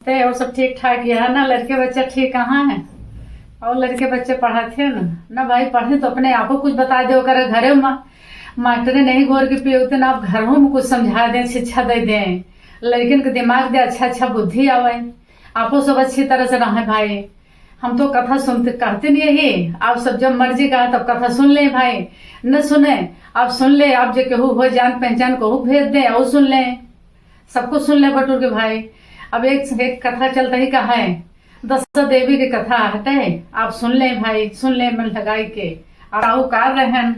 ते और सब ठीक ठाक ही है ना। लड़के बच्चे ठीक कहाँ है? और लड़के बच्चे पढ़ाते ना ना भाई, पढ़े तो अपने आप को कुछ बता दो कर घरे में मास्टरे नहीं घोर के पियोते ना, आप घरों में कुछ समझा दें, शिक्षा दे दें, लड़किन के दिमाग दे अच्छा अच्छा बुद्धि आवे, आपो सब अच्छी तरह से रहे भाई। हम तो कथा सुनते कहते नहीं है, आप सब जब मर्जी का तब कथा सुन ले भाई, न सुने आप सुन ले, आप जो केहू हो जान पहचान को भेज दे और सुन ले, सबको सुन ले बटूर के भाई। अब एक कथा चलता ही कहा है, दशा देवी की कथा हटे, आप सुन ले भाई, सुन ले मन लगाई के। साहूकार रहन,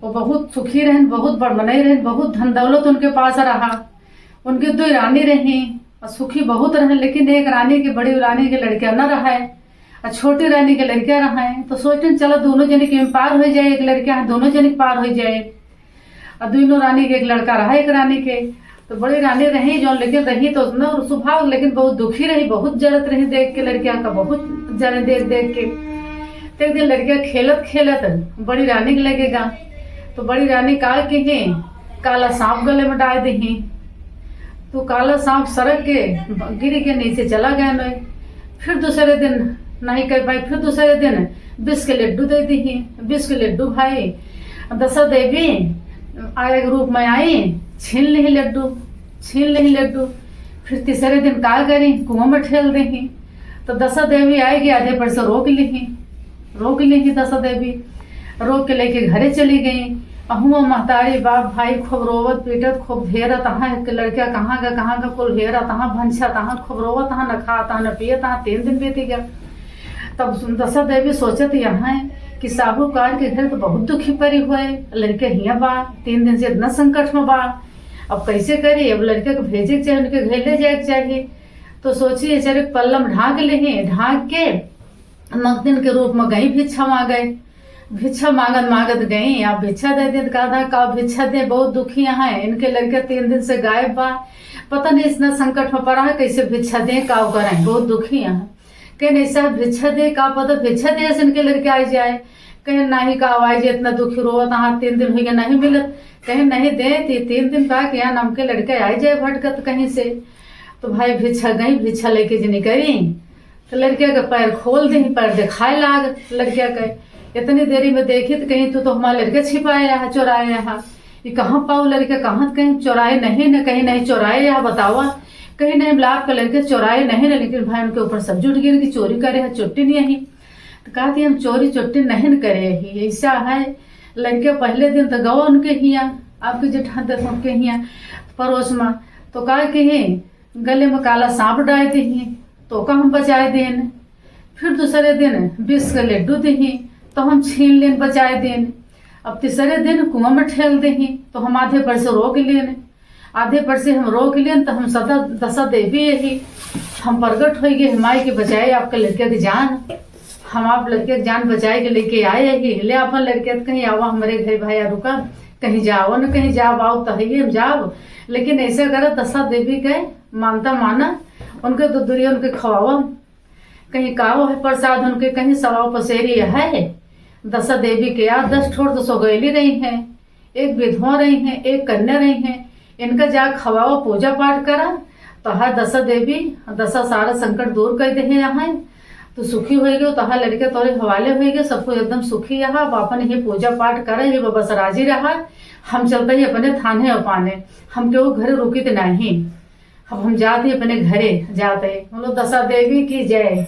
वो बहुत सुखी रहन, बहुत बड़मनई रहन, बहुत धन दौलत उनके पास रहा, उनकी 2 रानी रही और सुखी बहुत रहे, लेकिन एक रानी की, बड़ी रानी के लड़किया न रहा और छोटी रानी के लड़किया रहा। तो सोचते चलो दोनों जने के पार हो जाए, एक लड़किया दोनों जने पार हो जाए। और दोनों रानी के एक लड़का रहा एक रानी के। तो बड़ी रानी रही जो, लेकिन रही तो न स्वभाव, लेकिन बहुत दुखी रही, बहुत जरत रही देख के लड़किया का, बहुत जरे देख देख के। तो एक दिन लड़किया खेलत खेलत बड़ी रानी के लगेगा, तो बड़ी रानी का के काला सांप गले में डाल दी। तो काला सांप सड़क के गिर के नीचे चला गया नहीं। फिर दूसरे दिन नहीं कर पाई, फिर दूसरे दिन विष के लड्डू दे दी। विष के लड्डू भाई दशा देवी आए रूप में आई, छीन ली लड्डू, छीन ली लड्डू। फिर तीसरे दिन का करी, कुआं में ठेल दी। तो दशा देवी आएगी, आधे पर से रोक ली दशा देवी, रोक के लेके घरे चली गई। अहुआ महतारी बाप भाई खूब रोवत पीटत, खूब घेरत, तहाँ लड़किया कहाँ का कुल घेरा, तहाँ भंसा, तहाँ खूब रोवत, तहाँ न खा, तहाँ न पिए, तहाँ 3 दिन बीती गया। तब दशा देवी सोचत यहाँ कि साहूकार के घर तो बहुत दुखी परी हुए, लड़के हिया बा, 3 दिन से इतना संकट में बा, अब कैसे करी, अब लड़के को भेजे के चाहिए, उनके घर ले जाए के चाहिए। तो सोचिए चले पल्लम ढाक ले, ढाक के मगदिन के रूप में गई, भिक्षा मांगे, भिक्षा मांगत गई। आप भिक्षा दे दे, कहा का भिक्षा दे, बहुत दुखी यहाँ है, इनके लड़के 3 दिन से गायब बा, पता नहीं इतना संकट में पड़ा है, कैसे भिक्षा दे, का करें, बहुत दुखी यहाँ। कहीं ऐसा भिक्षा दे, का पता भिक्षा दे इनके लड़के आ जाए, कहीं नहीं का आवाज इतना दुखी रोवत, हाँ 3 दिन हो गया नहीं मिलत, कहीं नहीं दे 3 दिन का क्या नाम के लड़के आ जाए भटकत कहीं से। तो भाई भिक्षा गई, भिक्षा लेके जनी करी, तो लड़किया का पैर खोल दी, पैर दिखाए लाग लड़किया का। इतनी देरी में देखी तो कहीं तो हमारे लड़के छिपाए है, चोराए है, ये कहाँ पाऊ लड़के, कहाँ कहीं चोराए नहीं न, कहीं नहीं चोराए या बतावा, कहीं नहीं लाभ के लड़के चोराए नहीं न, लेकिन भाई उनके ऊपर सब जुट गिर की चोरी करे है, चुट्टी नहीं है। तो कहती हम चोरी चुट्टी नहीं न करे ही, ऐसा है। लड़के पहले दिन तो गवा उनके हिया, आपके जेठान उनके हिया पड़ोस में, तो कहा कि गले में काला सांप डाल दी, तो का हम बचाए देन। फिर दूसरे दिन विष के लड्डू दी, तो हम छीन लेन बचाए देन। अब तीसरे दिन कुआं में ठेल दी, तो हम आधे पर से रोक लेन, आधे पर से हम रोक लेन। तो हम सदा दशा देवी यही हम प्रगट हो गए, हमारे के बचाए आपके लड़के की जान, हम आप लड़के की जान बचाए के लेके आए ही, ले अपन लड़के कहीं आओ हमारे घर भाई, रुका कहीं जाओ न, कहीं जाओ आओ तो हम जाओ, लेकिन ऐसे करा दशा देवी के मानता माना, उनके दूरिया उनके खवावा, कहीं काओ है प्रसाद उनके, कहीं सवाओ पसेरी है। दशा देवी के यार 10 ठोर तो सौगैली रही हैं, एक विधवा रही हैं, एक कन्या रही हैं, इनका जा खवाओ पूजा पाठ करा, तो हर दशा देवी दशा सारा संकट दूर कर दे यहाँ, तो सुखी हो गए, तो हर लड़के तोरे हवाले हो गए, सबको एकदम सुखी यहाँ। अब अपन ये पूजा पाठ करे, ये बस राजी रहा, हम चलते ही अपने थाने अपाने, हम क्यों घरे रुकी तो नहीं, अब हम जाते अपने घरे जाते। बोलो दशा देवी की जय।